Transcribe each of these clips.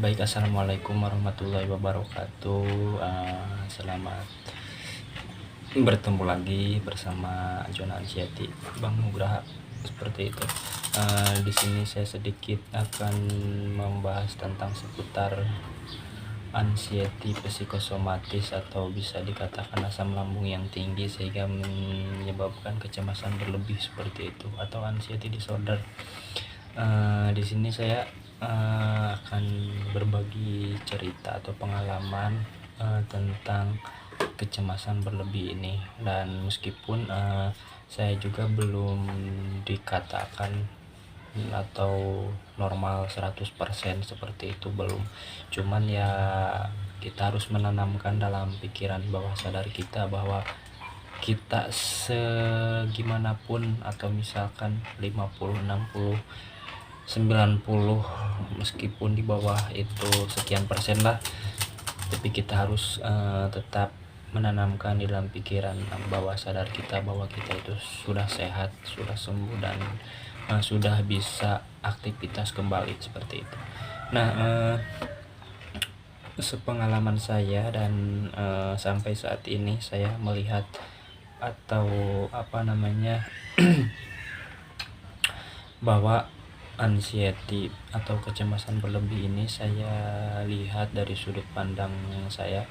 Baik, assalamualaikum warahmatullahi wabarakatuh. Selamat bertemu lagi bersama Jona Ansiati, Bang Nugraha, seperti itu. Di sini saya sedikit akan membahas tentang seputar anxiety psikosomatis atau bisa dikatakan asam lambung yang tinggi sehingga menyebabkan kecemasan berlebih seperti itu, atau anxiety disorder. Di sini saya akan berbagi cerita atau pengalaman tentang kecemasan berlebih ini, dan meskipun saya juga belum dikatakan atau normal 100% seperti itu, belum, cuman ya kita harus menanamkan dalam pikiran bawah sadar kita bahwa kita segimanapun atau misalkan 50, 60, 90, meskipun di bawah itu sekian persen lah, tapi kita harus tetap menanamkan di dalam pikiran bawah sadar kita bahwa kita itu sudah sehat, sudah sembuh, dan sudah bisa aktivitas kembali seperti itu. Nah, sepengalaman saya dan sampai saat ini saya melihat atau bahwa anxiety atau kecemasan berlebih ini saya lihat dari sudut pandang saya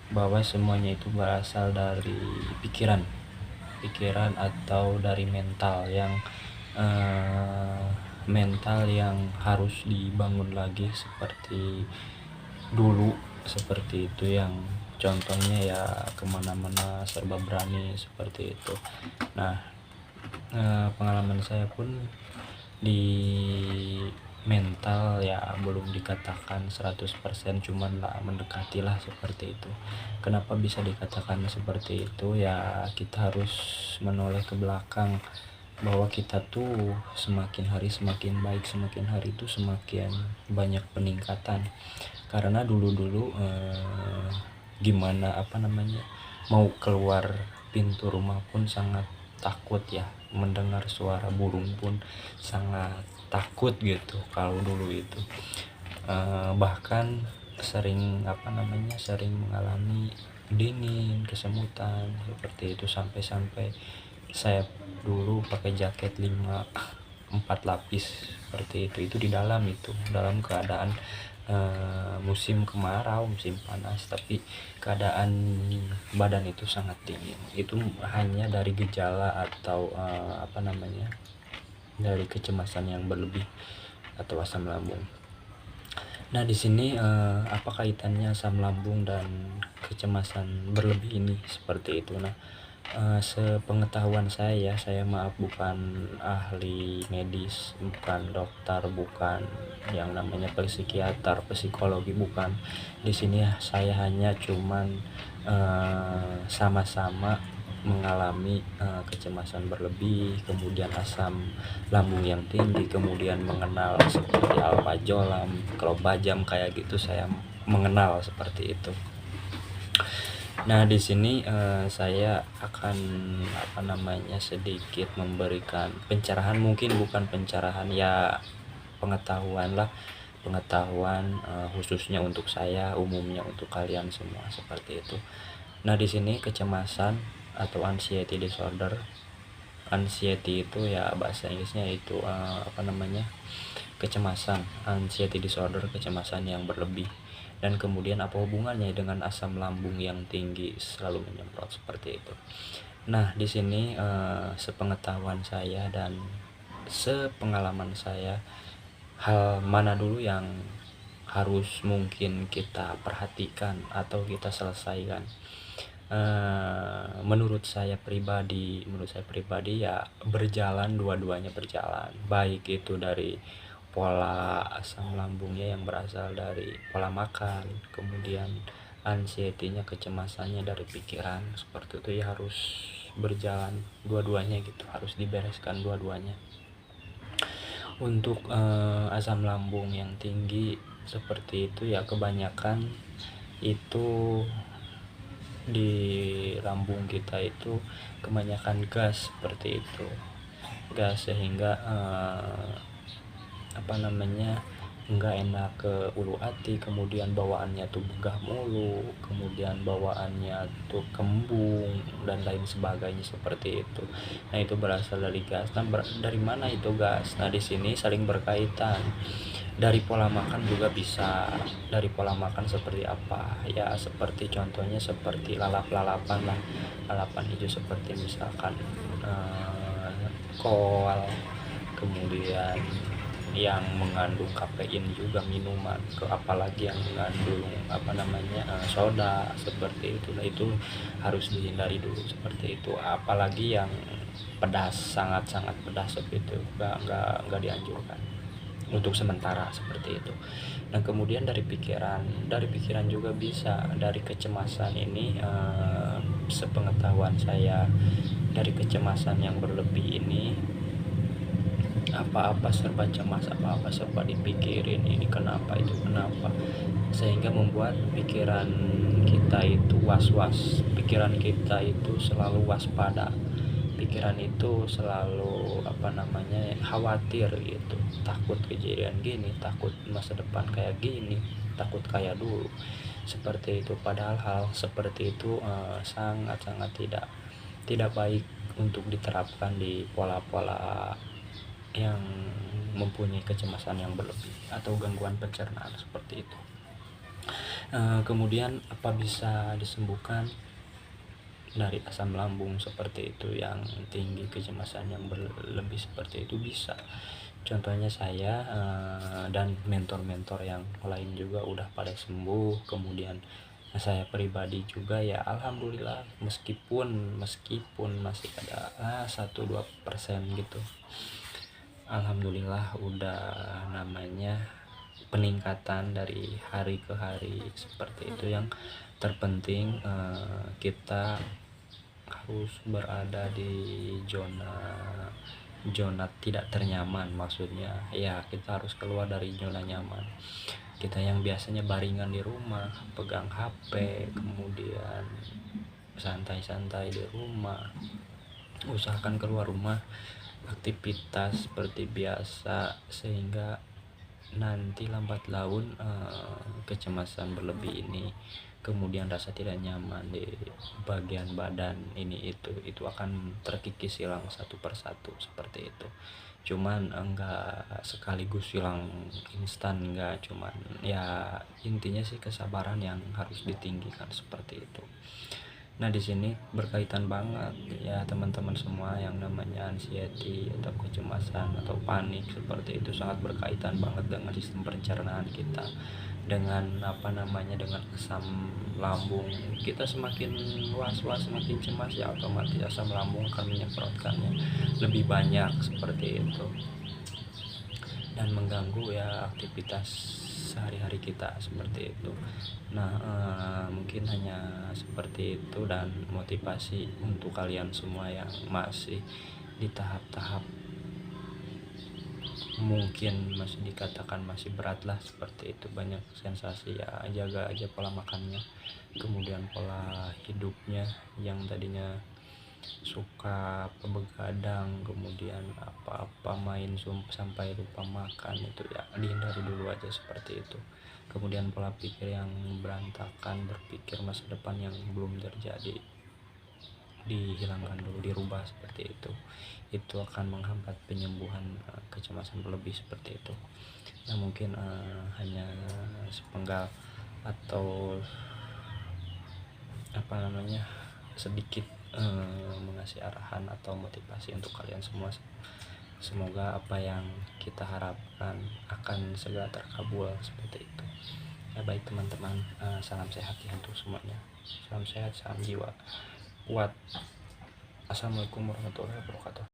bahwa semuanya itu berasal dari pikiran atau dari mental yang harus dibangun lagi seperti dulu, seperti itu, yang contohnya ya kemana-mana serba berani seperti itu. Nah, pengalaman saya pun di mental ya belum dikatakan 100%, cuman lah mendekati lah seperti itu. Kenapa bisa dikatakan seperti itu? Ya kita harus menoleh ke belakang bahwa kita tuh semakin hari semakin baik, semakin hari itu semakin banyak peningkatan. Karena dulu-dulu mau keluar pintu rumah pun sangat takut ya, mendengar suara burung pun sangat takut gitu kalau dulu itu. Bahkan sering mengalami dingin, kesemutan seperti itu, sampai saya dulu pakai jaket 4 lapis seperti itu di dalam keadaan musim kemarau, musim panas, tapi keadaan badan itu sangat dingin. Itu hanya dari gejala atau dari kecemasan yang berlebih atau asam lambung. Nah, di sini apa kaitannya asam lambung dan kecemasan berlebih ini seperti itu? Nah, sepengetahuan saya maaf, bukan ahli medis, bukan dokter, bukan yang namanya psikiater, psikologi, bukan. Di sini saya hanya cuman sama-sama mengalami kecemasan berlebih, kemudian asam lambung yang tinggi, kemudian mengenal seperti alpajolam, klobajam kayak gitu, saya mengenal seperti itu. Nah, di sini saya akan sedikit memberikan pencerahan, mungkin bukan pencerahan ya, pengetahuan khususnya untuk saya, umumnya untuk kalian semua seperti itu. Nah, di sini kecemasan atau anxiety disorder. Anxiety itu ya bahasa Inggrisnya itu kecemasan. Anxiety disorder, kecemasan yang berlebih. Dan kemudian apa hubungannya dengan asam lambung yang tinggi selalu menyemprot seperti itu. Nah, di sini sepengetahuan saya dan sepengalaman saya, hal mana dulu yang harus mungkin kita perhatikan atau kita selesaikan? Menurut saya pribadi ya dua-duanya berjalan, baik itu dari pola asam lambungnya yang berasal dari pola makan, kemudian anxiety-nya, kecemasannya dari pikiran, seperti itu ya, harus berjalan dua-duanya gitu, harus dibereskan dua-duanya. Untuk asam lambung yang tinggi seperti itu ya, kebanyakan itu di lambung kita itu kebanyakan gas seperti itu, sehingga nggak enak ke ulu hati, kemudian bawaannya tuh begah mulu, kemudian bawaannya tuh kembung dan lain sebagainya seperti itu. Nah, itu berasal dari gas. Nah, dari mana itu gas? Nah, di sini saling berkaitan. Dari pola makan juga bisa. Dari pola makan seperti apa? Ya, seperti contohnya seperti lalap-lalapan lah. Lalapan hijau seperti misalkan kol, kemudian yang mengandung kafein juga minuman, apalagi yang mengandung soda seperti itu. Nah, itu harus dihindari dulu seperti itu, apalagi yang pedas, sangat-sangat pedas seperti itu, nggak dianjurkan untuk sementara seperti itu. Nah, kemudian dari pikiran juga bisa, dari kecemasan ini, sepengetahuan saya, dari kecemasan yang berlebih ini, apa-apa serba cemas, apa-apa serba dipikirin, ini kenapa itu kenapa, sehingga membuat pikiran kita itu was-was, pikiran kita itu selalu waspada, pikiran itu selalu khawatir gitu, takut kejadian gini, takut masa depan kayak gini, takut kayak dulu seperti itu. Padahal hal seperti itu sangat-sangat tidak baik untuk diterapkan di pola-pola yang mempunyai kecemasan yang berlebih atau gangguan pencernaan seperti itu. Kemudian apa bisa disembuhkan dari asam lambung seperti itu yang tinggi, kecemasan yang berlebih seperti itu? Bisa. Contohnya saya dan mentor-mentor yang lain juga udah pada sembuh. Kemudian saya pribadi juga ya alhamdulillah, meskipun masih ada 1-2% gitu, alhamdulillah udah peningkatan dari hari ke hari seperti itu. Yang terpenting kita harus berada di zona tidak ternyaman, maksudnya ya kita harus keluar dari zona nyaman kita yang biasanya baringan di rumah, pegang HP, kemudian santai-santai di rumah. Usahakan keluar rumah, aktivitas seperti biasa, sehingga nanti lambat laun kecemasan berlebih ini, kemudian rasa tidak nyaman di bagian badan ini itu akan terkikis hilang satu persatu seperti itu. Cuman enggak sekaligus hilang instan, enggak, cuman ya intinya sih kesabaran yang harus ditinggikan seperti itu. Nah, di sini berkaitan banget ya teman-teman semua, yang namanya anxiety atau kecemasan atau panik seperti itu sangat berkaitan banget dengan sistem pencernaan kita, dengan dengan asam lambung kita. Semakin was-was, semakin cemas, ya otomatis asam lambung akan menyemprotkannya lebih banyak seperti itu, dan mengganggu ya aktivitas sehari-hari kita seperti itu. Nah, mungkin hanya seperti itu, dan motivasi untuk kalian semua yang masih di tahap-tahap mungkin masih dikatakan masih berat lah seperti itu, banyak sensasi, ya jaga aja pola makannya, kemudian pola hidupnya. Yang tadinya suka begadang, kemudian apa-apa main sampai lupa makan, itu ya dihindari dulu aja seperti itu. Kemudian pola pikir yang berantakan, berpikir masa depan yang belum terjadi, dihilangkan dulu, dirubah seperti itu akan menghambat penyembuhan kecemasan berlebih seperti itu. Nah, mungkin hanya sepenggal atau sedikit mengasih arahan atau motivasi untuk kalian semua. Semoga apa yang kita harapkan akan segera terkabul seperti itu. Ya, baik teman-teman, salam sehat ya untuk semuanya. Salam sehat, salam jiwa kuat. Assalamualaikum warahmatullahi wabarakatuh.